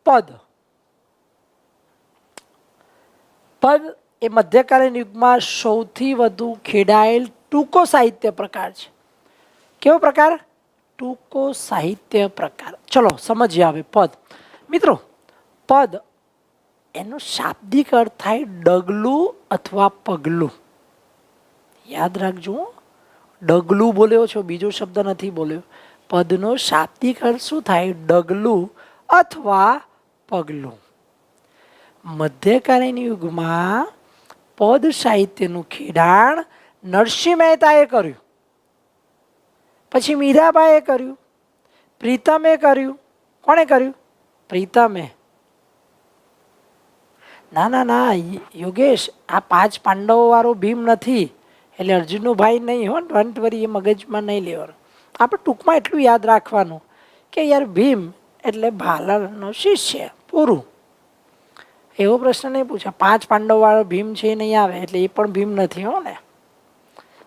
પદ. પદ એ મધ્યકાલીન યુગમાં સૌથી વધુ ખેડાયેલ ટૂંકો સાહિત્ય પ્રકાર છે. કેવો પ્રકાર? ટૂંકો સાહિત્ય પ્રકાર. ચલો સમજીએ હવે પદ. મિત્રો, પદ એનો શાબ્દિક અર્થ થાય ડગલું અથવા પગલું. યાદ રાખજો, ડગલું બોલ્યો છો, બીજો શબ્દ નથી બોલ્યો. પદનો શાબ્દિક અર્થ શું થાય? ડગલું અથવા પગલું. મધ્યકાલીન યુગમાં પદ સાહિત્યનું ખેડાણ નરસિંહ મહેતાએ કર્યું, પછી મીરાબાઈએ કર્યું, પ્રીતમે કર્યું. કોણે કર્યું? પ્રીતમે. ના ના ના યોગેશ, આ 5 પાંડવો વાળો ભીમ નથી, એટલે અર્જુનનો ભાઈ નહીં હો. ડોન્ટ વરી, એ મગજમાં નહીં લેવાનું. આપણે ટૂંકમાં એટલું યાદ રાખવાનું કે યાર ભીમ એટલે ભાલરનો શિષ્ય, પૂરું. એવો પ્રશ્ન નહીં પૂછા 5 પાંડવ વાળો ભીમ છે એ નહીં આવે એટલે એ પણ ભીમ નથી હો ને,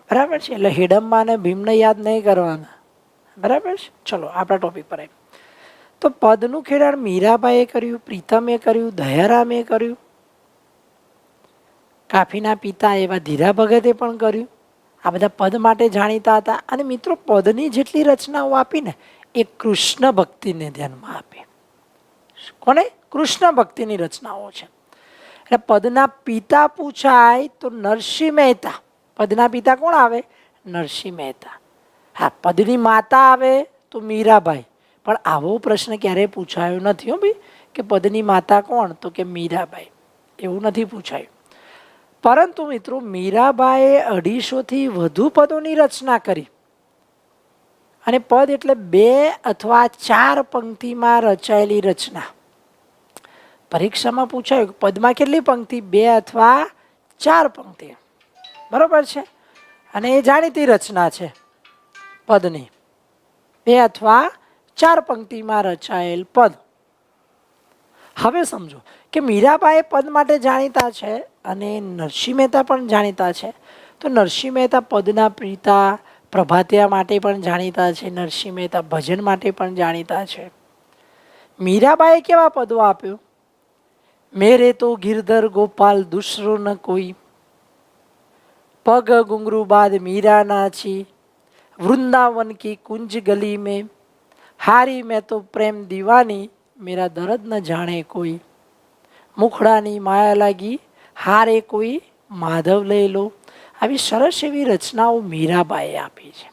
બરાબર છે. એટલે હિડમ્બા અને ભીમને યાદ નહીં કરવાના, બરાબર છે. ચલો આપણા ટોપિક પર આવી. તો પદનું ખેડાણ મીરાબાઈએ કર્યું, પ્રીતમે કર્યું, દયારામે કર્યું, કાફીના પિતા એવા ધીરા ભગતે પણ કર્યું. આ બધા પદ માટે જાણીતા હતા. અને મિત્રો, પદની જેટલી રચનાઓ આપીને એ કૃષ્ણ ભક્તિને ધ્યાનમાં આપે. કોને? કૃષ્ણ ભક્તિની રચનાઓ છે. એટલે પદના પિતા પૂછાય તો નરસિંહ મહેતા. પદના પિતા કોણ આવે? નરસિંહ મહેતા. હા, પદની માતા આવે તો મીરાબાઈ. પણ આવો પ્રશ્ન ક્યારેય પૂછાયો નથી હો ભાઈ, કે પદની માતા કોણ? તો કે મીરાબાઈ. એવું નથી પૂછાયું. પરંતુ મિત્રો, મીરાબાઈએ 250થી વધુ પદોની રચના કરી. અને પદ એટલે 2 અથવા 4 પંક્તિમાં રચાયેલી રચના. પરીક્ષામાં પૂછાયું પદમાં કેટલી પંક્તિ? 2 અથવા 4 પંક્તિ. બરોબર છે. અને એ જાણીતી રચના છે પદની. 2 અથવા 4 પંક્તિમાં રચાયેલ પદ. હવે સમજો કે મીરાબાઈ પદ માટે જાણીતા છે અને નરસિંહ મહેતા પણ જાણીતા છે. તો નરસિંહ મહેતા પદના પિતા, પ્રભાતિયા માટે પણ જાણીતા છે. નરસિંહ મહેતા ભજન માટે પણ જાણીતા છે. મીરાબાઈએ કેવા પદો આપ્યો? મેરે તો ગિરધર ગોપાલ દૂસરો ન કોઈ, પગ ઘુંઘरू બાદ મીરા નાચી, વૃંદાવન કી કુંજ ગલી में હારી મેં તો પ્રેમ દીવાની, મેરા દર્દ ન જાણે કોઈ, મુખડાની માયા લાગી હારે કોઈ માધવ લઈ લો. આવી સરસ એવી રચનાઓ મીરાબાઈએ આપી છે.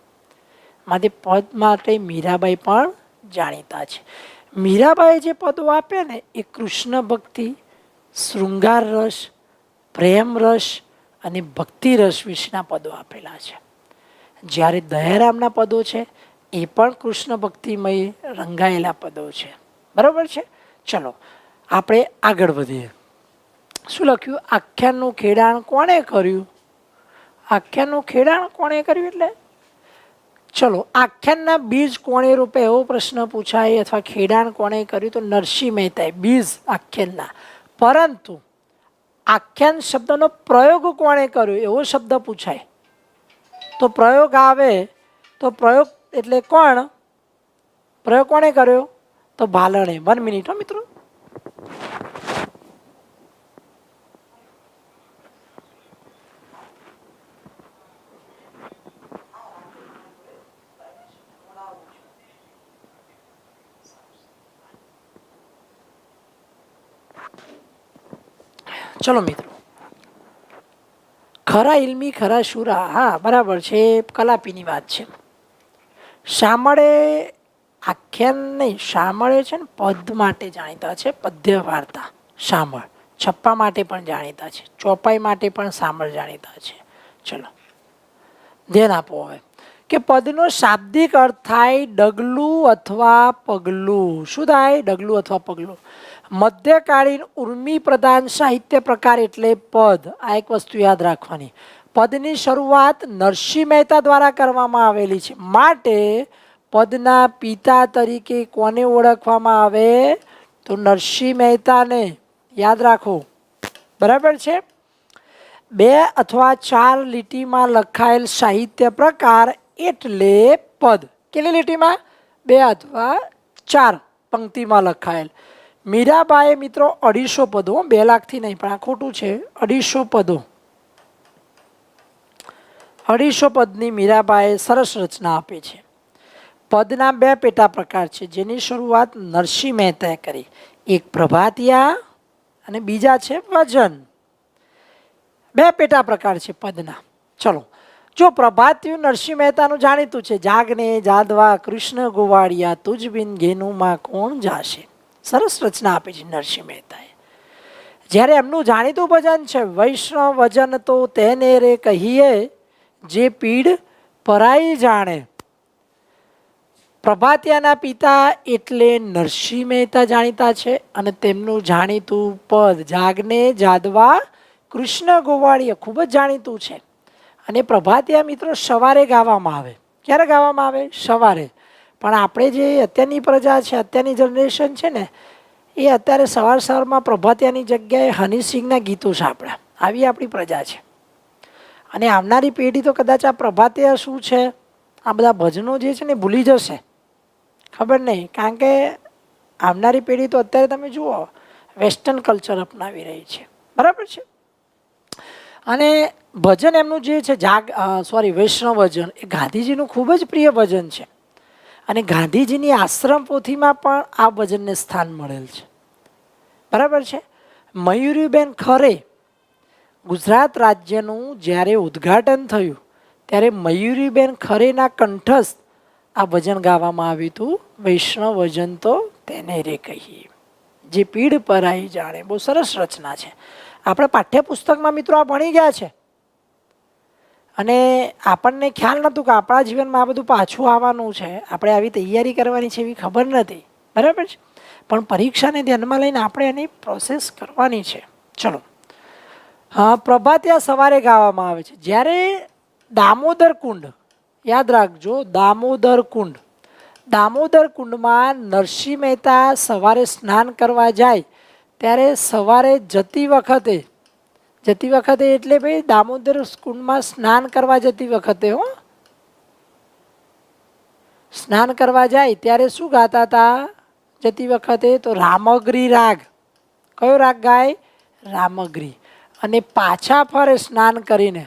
માટે પદ માટે મીરાબાઈ પણ જાણીતા છે. મીરાબાઈએ જે પદો આપે ને એ કૃષ્ણ ભક્તિ, શૃંગાર રસ, પ્રેમ રસ અને ભક્તિ રસ વિશેના પદો આપેલા છે. જ્યારે દયારામના પદો છે એ પણ કૃષ્ણ ભક્તિમય રંગાયેલા પદો છે. બરાબર છે. ચલો આપણે આગળ વધીએ. શું લખ્યું? આખ્યાનનું ખેડાણ કોણે કર્યું? આખ્યાનનું ખેડાણ કોણે કર્યું એટલે ચલો, આખ્યાનના બીજ કોણે રૂપે એવો પ્રશ્ન પૂછાય અથવા ખેડાણ કોણે કર્યું? તો નરસિંહ મહેતાએ બીજ આખ્યાનના. પરંતુ આખ્યાન શબ્દનો પ્રયોગ કોણે કર્યો એવો શબ્દ પૂછાય તો પ્રયોગ આવે તો પ્રયોગ એટલે કોણ? પ્રયોગ કોણે કર્યો? તો ભાલણે. 1 મિનિટ હો મિત્રો. ચલો મિત્રો, ખરા ઇલ્મી ખરા શુરા. હા બરાબર છે, કલાપીની વાત છે. શામળે આખ્યાન નહીં, શામળે છે ને પદ માટે જાણીતા છે. પદ્ય વાર્તા શામળ. છપ્પા માટે પણ જાણીતા છે. ચોપાઈ માટે પણ શામળ જાણીતા છે. ચલો ધ્યાન આપો હવે કે પદનો શાબ્દિક અર્થ થાય ડગલું અથવા પગલું. શું થાય? ડગલું અથવા પગલું. મધ્યકાલીન ઉર્મી પ્રધાન સાહિત્ય પ્રકાર એટલે પદ. આ એક વસ્તુ યાદ રાખવાની. પદની શરૂઆત નરસિંહ મહેતા દ્વારા કરવામાં આવેલી છે. માટે પદના પિતા તરીકે કોને ઓળખવામાં આવે? તો નરસિંહ મહેતાને. યાદ રાખો, બરાબર છે. 2 અથવા 4 લીટીમાં લખાયેલ સાહિત્ય પ્રકાર એટલે પદ. કેટલી લીટીમાં? 2 અથવા 4 પંક્તિમાં લખાયેલ. મીરાબાઈએ મિત્રો 250 પદો, 2 લાખથી નહીં, પણ આ ખોટું છે, 250 પદો, 250 પદની મીરાબાઈએ સરસ રચના આપી છે. પદના 2 પેટા પ્રકાર છે, જેની શરૂઆત નરસિંહ મહેતાએ કરી. એક પ્રભાતિયા અને બીજા છે ભજન. 2 પેટા પ્રકાર છે પદના. ચલો, જો પ્રભાતિયું નરસિંહ મહેતાનું જાણીતું છે, જાગને જાદવા કૃષ્ણ ગોવાળિયા તુજ બિન ઘેનુમાં કોણ જાશે. સરસ રચના આપી છે નરસિંહ મહેતાએ. જ્યારે એમનું જાણીતું ભજન છે વૈષ્ણવ વજન તો તેને રે કહીએ, જે પીડ પરાઈ જાણે. પ્રભાતિયાના પિતા એટલે નરસિંહ મહેતા જાણીતા છે, અને તેમનું જાણીતું પદ જાગને જાદવા કૃષ્ણ ગોવાળિયા ખૂબ જ જાણીતું છે. અને પ્રભાતિયા મિત્રો સવારે ગાવામાં આવે. ક્યારે ગાવામાં આવે? સવારે. પણ આપણે જે અત્યારની પ્રજા છે, અત્યારની જનરેશન છે ને, એ અત્યારે સવાર સવારમાં પ્રભાતિયાની જગ્યાએ હનીસિંહના ગીતો સાંભળ્યા. આવી આપણી પ્રજા છે. અને આવનારી પેઢી તો કદાચ આ પ્રભાતિયા શું છે, આ બધા ભજનો જે છે ને ભૂલી જશે. ખબર નહીં, કારણ કે આવનારી પેઢી તો અત્યારે તમે જુઓ વેસ્ટર્ન કલ્ચર અપનાવી રહી છે. બરાબર છે. અને ભજન એમનું જે છે વૈષ્ણવ ભજન એ ગાંધીજીનું ખૂબ જ પ્રિય ભજન છે. અને ગાંધીજીની આશ્રમ પોથીમાં પણ આ ભજનને સ્થાન મળેલ છે. બરાબર છે. મયુરીબેન ખરે ગુજરાત રાજ્યનું જ્યારે ઉદ્ઘાટન થયું ત્યારે મયુરીબેન ખરેના કંઠસ્થ આ ભજન ગાવામાં આવ્યું હતું. વૈષ્ણવ ભજન તો તેને રે કહીએ, જે પીડ પરાઈ જાણે. બહુ સરસ રચના છે. આપણે પાઠ્યપુસ્તકમાં મિત્રો આ ભણી ગયા છે, અને આપણને ખ્યાલ નહોતું કે આપણા જીવનમાં આ બધું પાછું આવવાનું છે, આપણે આવી તૈયારી કરવાની છે એવી ખબર નથી. બરાબર છે. પણ પરીક્ષાને ધ્યાનમાં લઈને આપણે એની પ્રોસેસ કરવાની છે. ચલો, હા, પ્રભાતિયા સવારે ગાવામાં આવે છે. જ્યારે દામોદર કુંડ, યાદ રાખજો, દામોદર કુંડ, દામોદર કુંડમાં નરસિંહ મહેતા સવારે સ્નાન કરવા જાય ત્યારે સવારે જતી વખતે એટલે ભાઈ દામોદર કુંડમાં સ્નાન કરવા જતી વખતે સ્નાન કરવા જાય ત્યારે શું ગાતા હતા જતી વખતે? તો રામગરી રાગ. કયો રાગ ગાય? રામગરી. અને પાછા ફરે સ્નાન કરીને,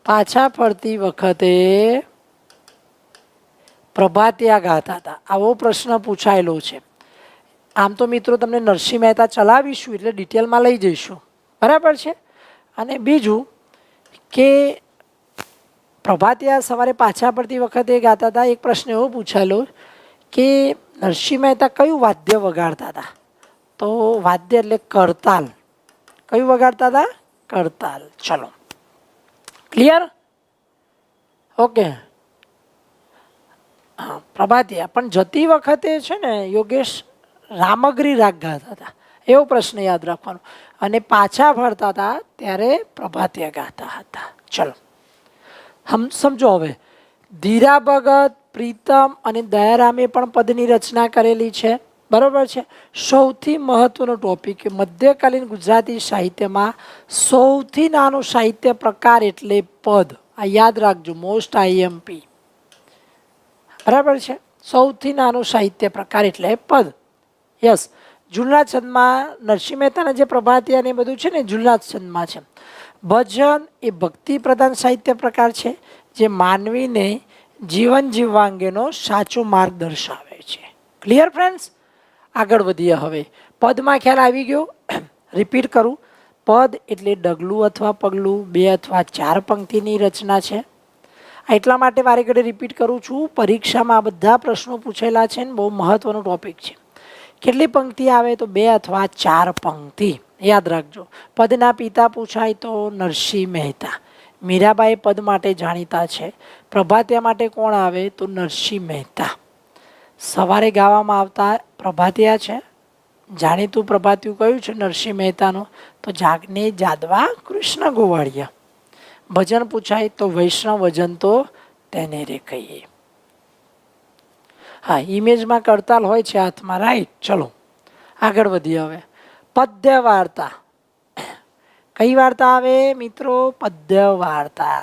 પાછા ફરતી વખતે પ્રભાતિયા ગાતા હતા. આવો પ્રશ્ન પૂછાયેલો છે. આમ તો મિત્રો તમને નરસિંહ મહેતા ચલાવીશું એટલે ડિટેલમાં લઈ જઈશું. બરાબર છે. અને બીજું કે પ્રભાતિયા સવારે પાછા પડતી વખતે ગાતા હતા. એક પ્રશ્ન એવો પૂછાયેલો કે નરસિંહ મહેતા કયું વાદ્ય વગાડતા હતા? તો વાદ્ય એટલે કરતાલ. કયું વગાડતા હતા? કરતાલ. ચલો, ક્લિયર? ઓકે. હા, પ્રભાતિયા પણ જતી વખતે છે ને યોગેશ રામગરી રાગ ગાતા હતા. એવો પ્રશ્ન યાદ રાખવાનો. અને પાછા ફરતા હતા ત્યારે પ્રભાતિયા ગાતા હતા. ચલો, સમજો હવે. ધીરા ભગત, પ્રીતમ અને દયારામે પણ પદની રચના કરેલી છે. બરોબર છે. સૌથી મહત્વનો ટોપિક, મધ્યકાલીન ગુજરાતી સાહિત્યમાં સૌથી નાનો સાહિત્ય પ્રકાર એટલે પદ. આ યાદ રાખજો, મોસ્ટ આઈએમપી. બરાબર છે. સૌથી નાનો સાહિત્ય પ્રકાર એટલે પદ. યસ. જૂના છંદમાં નરસિંહ મહેતાના જે પ્રભાતિયા ને બધું છે ને જૂના છંદમાં છે. ભજન એ ભક્તિ પ્રધાન સાહિત્ય પ્રકાર છે, જે માનવીને જીવન જીવવા અંગેનો સાચો માર્ગ દર્શાવે છે. Clear friends? આગળ વધીએ હવે. પદમાં ખ્યાલ આવી ગયો? રિપીટ કરું. પદ એટલે ડગલું અથવા પગલું, 2 અથવા 4 પંક્તિની રચના છે. એટલા માટે વારે ઘડે રિપીટ કરું છું. પરીક્ષામાં આ બધા પ્રશ્નો પૂછેલા છે ને બહુ મહત્વનો ટોપિક છે. કેટલી પંક્તિ આવે? તો 2 અથવા 4 પંક્તિ. યાદ રાખજો. પદના પિતા પૂછાય તો નરસિંહ મહેતા. મીરાબાઈ પદ માટે જાણીતા છે. પ્રભાતિયા માટે કોણ આવે? તો નરસિંહ મહેતા. સવારે ગાવામાં આવતા પ્રભાતિયા છે. જાણીતું પ્રભાતિયું કયું છે નરસિંહ મહેતાનું? તો જાગને જાદવા કૃષ્ણ ગોવાળિયા. ભજન પૂછાય તો વૈષ્ણવ ભજન તો તેને રે કહીએ. હા, ઇમેજમાં કરતાલ હોય છે હાથમાં. રાઈટ. ચલો, આગળ વધીએ હવે. પદ્ય વાર્તા. કઈ વાર્તા આવે મિત્રો? પદ્ય વાર્તા.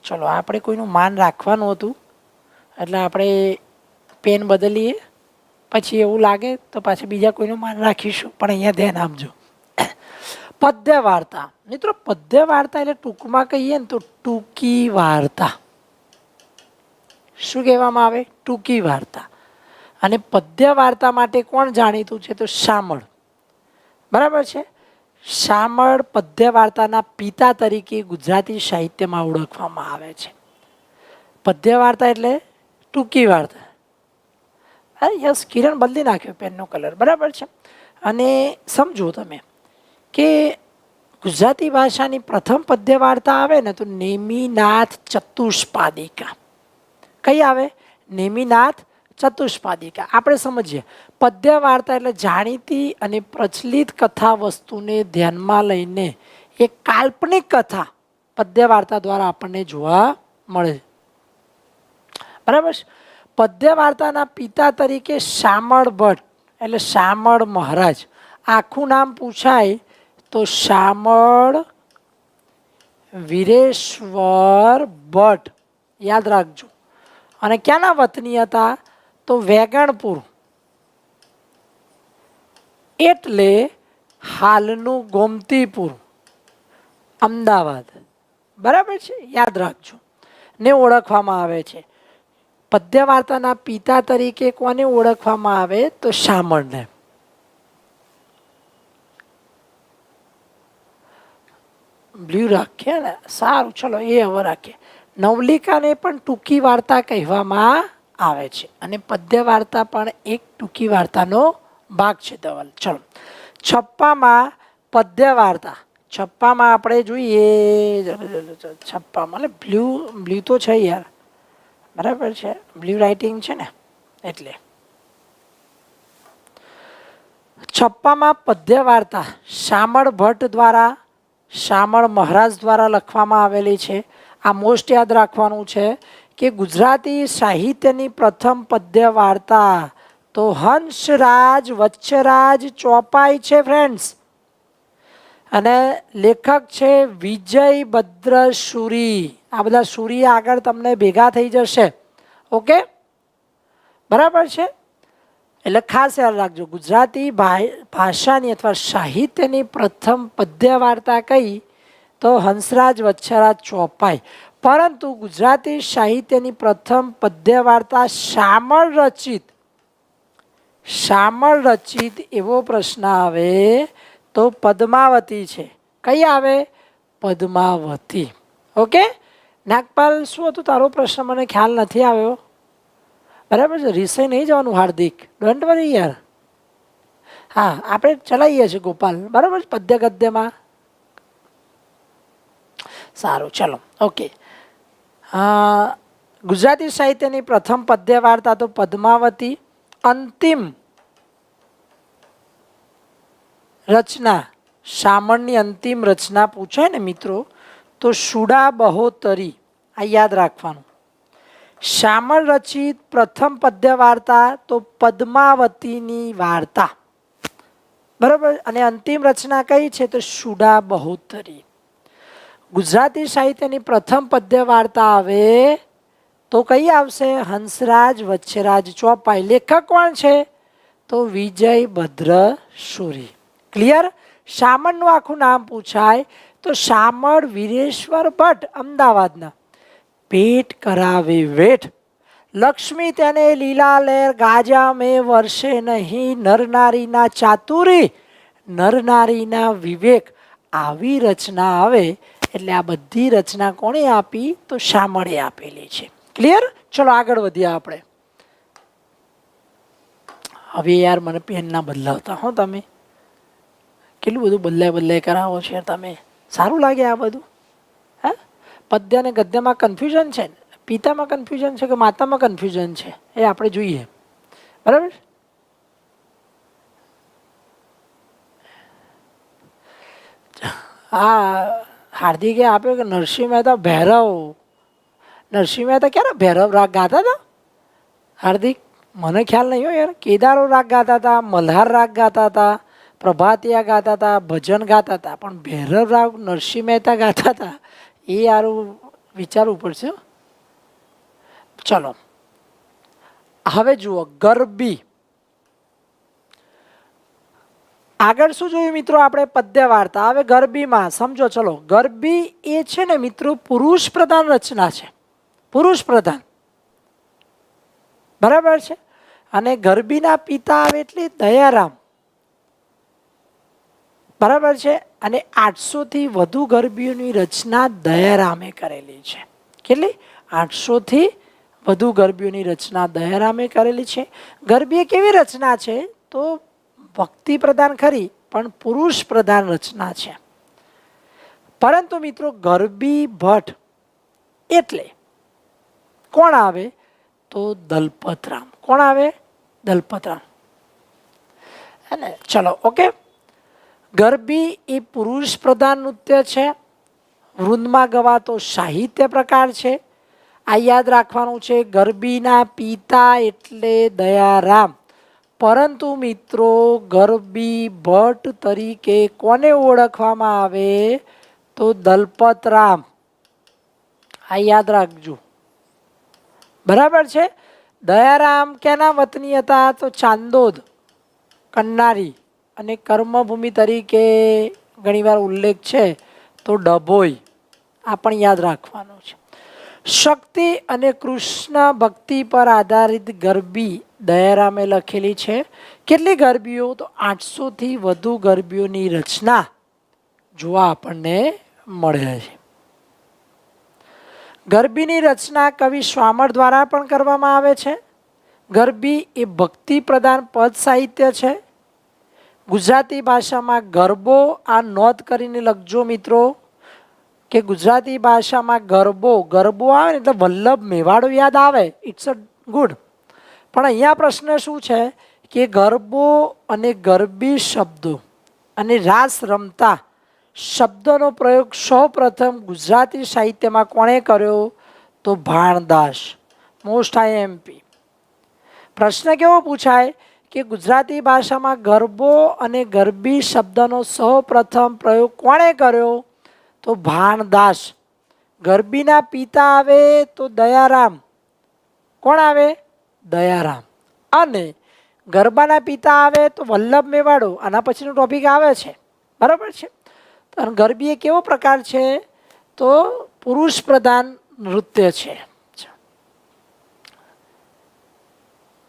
ચલો, આપણે કોઈનું માન રાખવાનું હતું એટલે આપણે પેન બદલીએ. પછી એવું લાગે તો પાછું બીજા કોઈનું માન રાખીશું, પણ અહીંયા ધ્યાન આપજો. પદ્ય વાર્તા મિત્રો, પદ્ય વાર્તા એટલે ટૂંકમાં કહીએ ને તો ટૂંકી વાર્તા. શું કહેવામાં આવે? ટૂંકી વાર્તા. અને પદ્ય વાર્તા માટે કોણ જાણીતું છે? તો શામળ. બરાબર છે. શામળ પદ્ય વાર્તાના પિતા તરીકે ગુજરાતી સાહિત્યમાં ઓળખવામાં આવે છે. પદ્ય વાર્તા એટલે ટૂંકી વાર્તા. યસ, કિરણ બદલી નાખ્યો પેનનો કલર. બરાબર છે. અને સમજો તમે કે ગુજરાતી ભાષાની પ્રથમ પદ્ય વાર્તા આવે ને તો નેમિનાથ ચતુષ્પાદિકા. કઈ આવે? નેમિનાથ ચતુષ્પાદિકા. આપણે સમજીએ, પદ્ય વાર્તા એટલે જાણીતી અને પ્રચલિત કથા વસ્તુને ધ્યાનમાં લઈને એક કાલ્પનિક કથા પદ્ય વાર્તા દ્વારા આપણને જોવા મળે. બરાબર. પદ્ય વાર્તાના પિતા તરીકે શામળ ભટ્ટ એટલે શામળ મહારાજ. આખું નામ પૂછાય તો શામળ વીરેશ્વર ભટ્ટ. યાદ રાખજો. અને ક્યાંના વતની હતા? તો વેગણપુર, એટલે હાલનું ગોમતીપુર, અમદાવાદ. બરાબર છે, યાદ રાખજો. ને ઓળખવામાં આવે છે. પદ્ય વાર્તાના પિતા તરીકે કોને ઓળખવામાં આવે? તો શામળને. બ્લુ રાખીએ ને, સારું, ચલો એ હવે રાખીએ. નવલિકાને પણ ટૂંકી વાર્તા કહેવામાં આવે છે અને પદ્ય વાર્તા પણ એક ટૂંકી વાર્તાનો ભાગ છે. ધવલ, ચલો. છપ્પામાં પદ્ય વાર્તા. છપ્પામાં આપણે જોઈએ, છપ્પામાં એટલે બ્લુ તો છે યાર. બરાબર છે, બ્લુ રાઇટિંગ છે ને એટલે. છપ્પામાં પદ્ય વાર્તા શામળ ભટ્ટ દ્વારા, શામળ મહારાજ દ્વારા લખવામાં આવેલી છે. આ મોસ્ટ યાદ રાખવાનું છે કે ગુજરાતી સાહિત્યની પ્રથમ પદ્ય વાર્તા તો હંસરાજ વચ્છરાજ ચોપાઈ છે ફ્રેન્ડ્સ. અને લેખક છે વિજય ભદ્ર સુરી. આ બધા સુરી આગળ તમને ભેગા થઈ જશે. ઓકે, બરાબર છે. એટલે ખાસ યાદ રાખજો, ગુજરાતી ભાષાની અથવા સાહિત્યની પ્રથમ પદ્ય વાર્તા કઈ? તો હંસરાજ વચ્છરાજ ચોપાઈ. પરંતુ ગુજરાતી સાહિત્યની પ્રથમ પદ્ય વાર્તા શામળ રચિત એવો પ્રશ્ન આવે તો પદ્માવતી છે. કઈ આવે? પદ્માવતી. ઓકે નાગપાલ, શું હતું તારો પ્રશ્ન? મને ખ્યાલ નથી આવ્યો. બરાબર છે, રિસાઈ નહીં જવાનું હાર્દિક, ડોન્ટ વરી યાર. હા, આપણે ચલાવીએ છીએ ગોપાલ. બરાબર છે, પદ્ય ગદ્યમાં. સારું, ચલો. ઓકે, ગુજરાતી સાહિત્યની પ્રથમ પદ્ય વાર્તા તો પદ્માવતી. અંતિમ રચના, શામળની અંતિમ રચના પૂછાય ને મિત્રો તો સુડા બહોતરી. આ યાદ રાખવાનું. શામળ રચિત પ્રથમ પદ્ય વાર્તા તો પદ્માવતીની વાર્તા. બરાબર. અને અંતિમ રચના કઈ છે? તો સુડા બહોતરી. ગુજરાતી સાહિત્યની પ્રથમ પદ્ય વાર્તા આવે તો કઈ આવશે? હંસરાજ વચ્છરાજ ચોપાઈ. લેખક કોણ છે? તો વિજય ભદ્ર સુરી. ક્લિયર? શામળનું આખું નામ પૂછાય તો શામળ વીરેશ્વર ભટ્ટ, અમદાવાદના. પેટ કરાવે વેઠ, લક્ષ્મી તેને લીલા લેર, ગાજા મેં વર્ષે નહીં, નરનારીના ચાતુરી, નરનારીના વિવેક. આવી રચના આવે એટલે આ બધી રચના કોણે આપી? તો શામળે આપેલી છે. ક્લિયર? ચલો આગળ વધીએ આપણે. હવે યાર મને પેન ના બદલાવતા હો તમે. કેટલું બધું બદલાય કરાવો છે તમે. સારું લાગે આ બધું? હા, પદ્ય અને ગદ્યમાં કન્ફ્યુઝન છે ને? પિતામાં કન્ફ્યુઝન છે કે માતામાં કન્ફ્યુઝન છે એ આપણે જોઈએ. બરાબર. હા, હાર્દિકે આપ્યો કે નરસિંહ મહેતા ભૈરવ. નરસિંહ મહેતા ક્યારે ભૈરવ રાગ ગાતા હતા હાર્દિક? મને ખ્યાલ નહીં હોય યાર. કેદારો રાગ ગાતા હતા, મલ્હાર રાગ ગાતા હતા, પ્રભાતિયા ગાતા હતા, ભજન ગાતા હતા, પણ ભૈરવ રાગ નરસિંહ મહેતા ગાતા હતા એ યારું વિચારવું પડશે. ચલો હવે જુઓ, ગરબી. આગળ શું જોયું મિત્રો આપણે? પદ્ય વાર્તા. હવે ગરબીમાં સમજો, ચલો. ગરબી એ છે ને મિત્રો પુરુષ પ્રધાન રચના છે, પુરુષ પ્રધાન, બરાબર છે. અને ગરબીના પિતા આવે એટલે દયારામ, બરાબર છે. અને 800 થી વધુ ગરબીઓની રચના દયારામે કરેલી છે. કેટલી? 800 થી વધુ ગરબીઓની રચના દયારામે કરેલી છે. ગરબી એ કેવી રચના છે? તો ભક્તિ પ્રધાન ખરી, પણ પુરુષ પ્રધાન રચના છે. પરંતુ મિત્રો ગરબી ભટ્ટ એટલે કોણ આવે? તો દલપતરામ. કોણ આવે? દલપતરામ. હે ને? ચલો, ઓકે. ગરબી એ પુરુષ પ્રધાન નૃત્ય છે, વૃંદમાં ગવાતો સાહિત્ય પ્રકાર છે. આ યાદ રાખવાનું છે. ગરબીના પિતા એટલે દયારામ, પરંતુ મિત્રો ગરબી ભટ્ટ તરીકે કોને ઓળખવામાં આવે? તો દલપતરામ. આ યાદ રાખજો, બરાબર છે. દયારામ ક્યાંના વતની હતા? તો ચાંદોદ, કન્નારી. અને કર્મભૂમિ તરીકે ઘણીવાર ઉલ્લેખ છે તો ડભોઈ. આ પણ યાદ રાખવાનું છે. શક્તિ અને કૃષ્ણ ભક્તિ પર આધારિત ગરબી દયારામે લખેલી છે. કેટલી ગરબીઓ? તો 800 થી વધુ ગરબીઓની રચના જોવા આપણને મળે છે. ગરબીની રચના કવિ શ્વામળ દ્વારા પણ કરવામાં આવે છે. ગરબી એ ભક્તિ પ્રધાન પદ સાહિત્ય છે. ગુજરાતી ભાષામાં ગરબો, આ નોંધ કરીને લખજો મિત્રો કે ગુજરાતી ભાષામાં ગરબો, ગરબો આવે ને એટલે વલ્લભ મેવાડો યાદ આવે, ઇટ્સ અ ગુડ. પણ અહીંયા પ્રશ્ન શું છે કે ગરબો અને ગરબી શબ્દો અને રાસ રમતા શબ્દનો પ્રયોગ સૌ પ્રથમ ગુજરાતી સાહિત્યમાં કોણે કર્યો? તો ભાણદાસ. મોસ્ટ આઈએમપી પ્રશ્ન કેવો પૂછાય કે ગુજરાતી ભાષામાં ગરબો અને ગરબી શબ્દનો સૌ પ્રથમ પ્રયોગ કોણે કર્યો? તો ભાણદાસ. ગરબીના પિતા આવે તો દયારામ. કોણ આવે? દયારામ. અને ગરબાના પિતા આવે તો વલ્લભ મેવાડો. આના પછીનો ટોપિક આવે છે, બરાબર છે. અને ગરબી એ કેવો પ્રકાર છે? તો પુરુષ પ્રધાન નૃત્ય છે.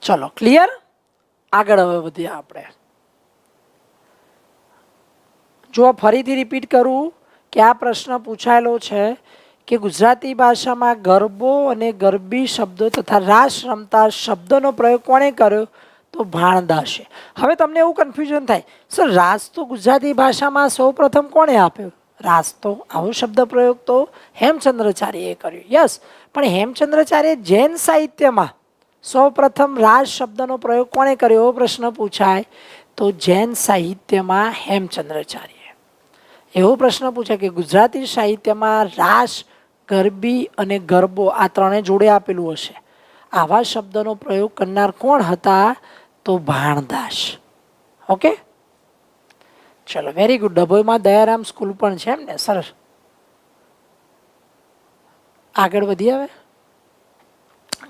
ચલો, ક્લિયર? આગળ હવે વધીએ આપણે. જો ફરીથી રિપીટ કરું કે આ પ્રશ્ન પૂછાયેલો છે કે ગુજરાતી ભાષામાં ગરબો અને ગરબી શબ્દો તથા રાસ રમતા શબ્દોનો પ્રયોગ કોણે કર્યો? તો ભાણદાસે. હવે તમને એવું કન્ફ્યુઝન થાય, સર રાસ તો ગુજરાતી ભાષામાં સૌ પ્રથમ કોણે આપ્યો? રાસ તો આવો શબ્દ પ્રયોગ તો હેમચંદ્રાચાર્યએ કર્યો. યસ, પણ હેમચંદ્રાચાર્ય જૈન સાહિત્યમાં સૌ પ્રથમ રાસ શબ્દનો પ્રયોગ કોણે કર્યો? એવો પ્રશ્ન પૂછાય તો જૈન સાહિત્યમાં હેમચંદ્રાચાર્ય. એવો પ્રશ્ન પૂછાય કે ગુજરાતી સાહિત્યમાં રાસ, ગરબી અને ગરબો આ ત્રણે જોડે આપેલું હશે, આવા શબ્દનો પ્રયોગ કરનાર કોણ હતા? તો ભાણદાસ. ઓકે, ચલો, વેરી ગુડ. ડભોઈમાં દયારામ સ્કૂલ પણ છે એમ ને? સરસ. આગળ વધીએ હવે.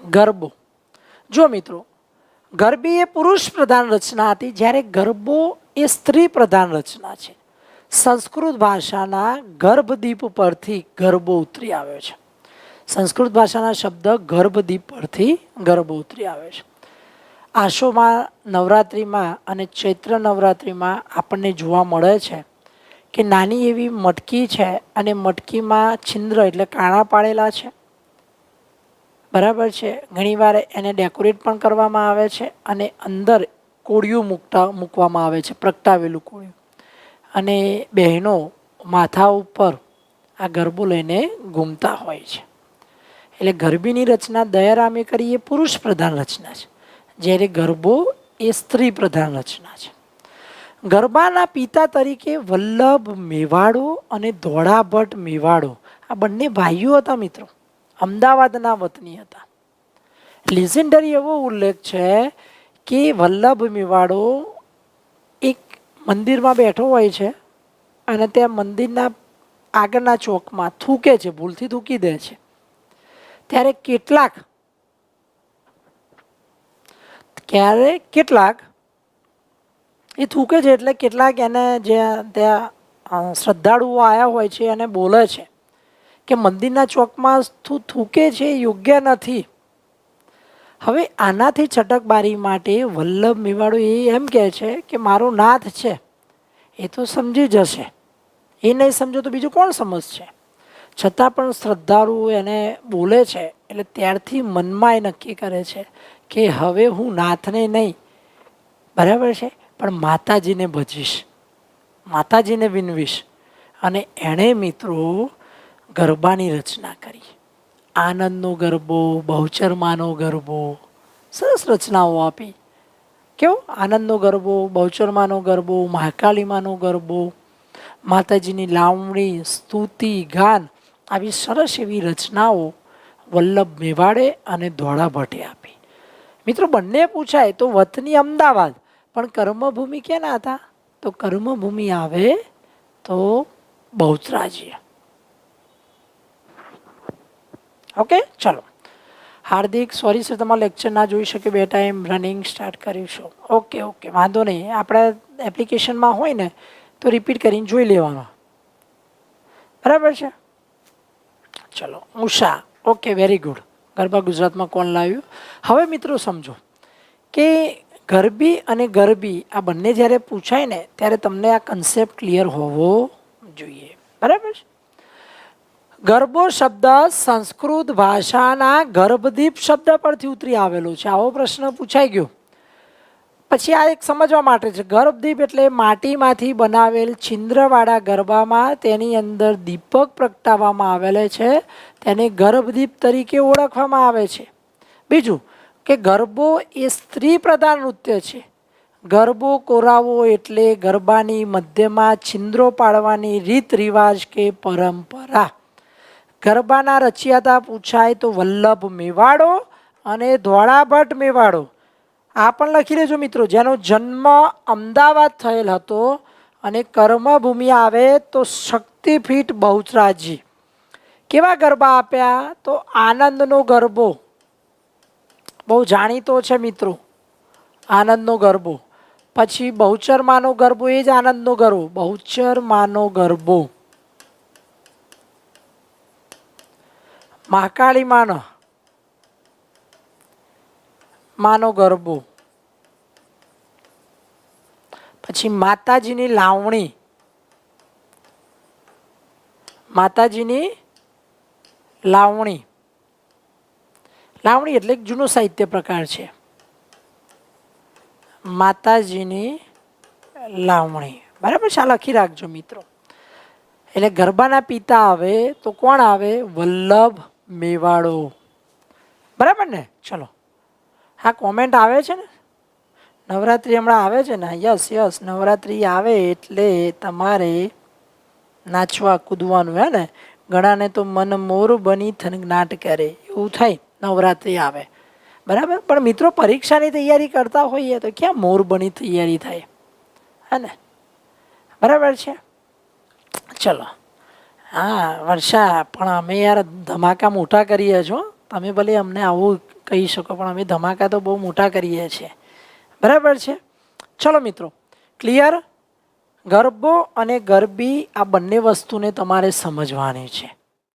ગરબો. જો મિત્રો ગરબી એ પુરુષ પ્રધાન રચના હતી, જ્યારે ગરબો એ સ્ત્રી પ્રધાન રચના છે. સંસ્કૃત ભાષાના ગર્ભદીપ પરથી ગરબો ઉતરી આવ્યો છે. સંસ્કૃત ભાષાના શબ્દ ગર્ભદીપ પરથી ગરબો ઉતરી આવે છે. આશોમાં નવરાત્રિમાં અને ચૈત્ર નવરાત્રિમાં આપણને જોવા મળે છે કે નાની એવી મટકી છે અને મટકીમાં છિદ્ર એટલે કાણા પાડેલા છે, બરાબર છે. ઘણીવાર એને ડેકોરેટ પણ કરવામાં આવે છે અને અંદર કોળિયું મૂકવામાં આવે છે, પ્રગટાવેલું કોળિયું. અને બહેનો માથા ઉપર આ ગરબો લઈને ઘૂમતા હોય છે. એટલે ગરબીની રચના દયારામે કરી એ પુરુષ પ્રધાન રચના છે, જ્યારે ગરબો એ સ્ત્રી પ્રધાન રચના છે. ગરબાના પિતા તરીકે વલ્લભ મેવાડો અને ધોળાભટ્ટ મેવાડો આ બંને ભાઈઓ હતા મિત્રો, અમદાવાદના વતની હતા. લિજેન્ડરી એવો ઉલ્લેખ છે કે વલ્લભ મેવાડો એક મંદિરમાં બેઠો હોય છે અને ત્યાં મંદિરના આગળના ચોકમાં થૂકે છે, ભૂલથી થૂકી દે છે. ત્યારે કેટલાક એ થૂકે છે એટલે કેટલાક એને જે ત્યાં શ્રદ્ધાળુઓ આવ્યા હોય છે અને બોલે છે કે મંદિરના ચોકમાં થૂકે છે એ યોગ્ય નથી. હવે આનાથી છટકબારી માટે વલ્લભ મેવાડો એ એમ કહે છે કે મારો નાથ છે એ તો સમજી જશે, એ નહીં સમજો તો બીજું કોણ સમજશે. છતાં પણ શ્રદ્ધાળુ એને બોલે છે એટલે ત્યારથી મનમાં એ નક્કી કરે છે કે હવે હું નાથને નહીં, બરાબર છે, પણ માતાજીને ભજીશ, માતાજીને વિનવીશ. અને એણે મિત્રો ગરબાની રચના કરી. આનંદનો ગરબો, બહુચરમાનો ગરબો, સરસ રચનાઓ આપી. કેવો આનંદનો ગરબો, બહુચરમાનો ગરબો, મહાકાળીમાનો ગરબો, માતાજીની લાવણી, સ્તુતિ, ગાન, આવી સરસ એવી રચનાઓ વલ્લભ મેવાડે અને ધોળા ભટ્ટે આપી. મિત્રો બંને પૂછાય તો વતની અમદાવાદ, પણ કર્મભૂમિ ક્યાંના હતા? તો કર્મભૂમિ આવે તો બહુચરાજી. ઓકે, ચલો. હાર્દિક સોરી સર, તમારા લેક્ચર ના જોઈ શકે, બે ટાઈમ રનિંગ સ્ટાર્ટ કરીશું. ઓકે ઓકે, વાંધો નહીં, આપણે એપ્લિકેશનમાં હોય ને તો રિપીટ કરીને જોઈ લેવાનો, બરાબર છે. ચલો, Usha, okay, very good. Garba ગુજરાતમાં કોણ લાવ્યું? હવે મિત્રો સમજો કે ગરબી અને ગરબી આ બંને જ્યારે પૂછાય ને ત્યારે તમને આ કન્સેપ્ટ ક્લિયર હોવો જોઈએ, બરાબર છે. ગરબો શબ્દ સંસ્કૃત ભાષાના ગર્ભદીપ શબ્દ પરથી ઉતરી આવેલો છે. આવો પ્રશ્ન પૂછાઈ ગયો. પછી આ એક સમજવા માટે છે. ગર્ભદીપ એટલે માટીમાંથી બનાવેલ છિદ્રવાળા ગરબામાં તેની અંદર દીપક પ્રગટાવવામાં આવેલા છે, તેને ગર્ભદીપ તરીકે ઓળખવામાં આવે છે. બીજું કે ગરબો એ સ્ત્રી પ્રધાન નૃત્ય છે. ગરબો કોરાવો એટલે ગરબાની મધ્યમાં છિદ્રો પાડવાની રીત રિવાજ કે પરંપરા. ગરબાના રચયિતા પૂછાય તો વલ્લભ મેવાડો અને ધોળા ભટ્ટ મેવાડો. આ પણ લખી લેજો મિત્રો, જેનો જન્મ અમદાવાદ થયેલ હતો. અને કર્મભૂમિ આવે તો શક્તિપીઠ બહુચરાજી. કેવા ગરબા આપ્યા? તો આનંદનો ગરબો, બહુ જાણીતો છે મિત્રો, આનંદનો ગરબો. પછી બહુચરમાનો ગરબો, એ જ આનંદનો ગરબો, બહુચરમાનો ગરબો. મહાકાળી માનો ગરબો. પછી માતાજીની લાવણી, માતાજીની લાવણી. લાવણી એટલે એક જૂનો સાહિત્ય પ્રકાર છે. માતાજીની લાવણી, બરાબર છે. આ લખી રાખજો મિત્રો. એટલે ગરબાના પિતા આવે તો કોણ આવે? વલ્લભ મેવાડો, બરાબર ને. ચલો, હા કોમેન્ટ આવે છે ને, નવરાત્રિ હમણાં આવે છે ને? યસ યસ, નવરાત્રિ આવે એટલે તમારે નાચવા કૂદવાનું, હે ને. ઘણાને તો મન મોર બની થનગનાટ કરે એવું થાય નવરાત્રિ આવે, બરાબર. પણ મિત્રો પરીક્ષાની તૈયારી કરતા હોઈએ તો ક્યાં મોર બની તૈયારી થાય, હે ને, બરાબર છે. ચલો, હા વર્ષા, પણ અમે યાર ધમાકા મોટા કરીએ છો. તમે ભલે અમને આવું કહી શકો, પણ અમે ધમાકા તો બહુ મોટા કરીએ છીએ, બરાબર છે. ચલો મિત્રો, ક્લિયર. ગરબો અને ગરબી આ બંને વસ્તુને તમારે સમજવાની છે.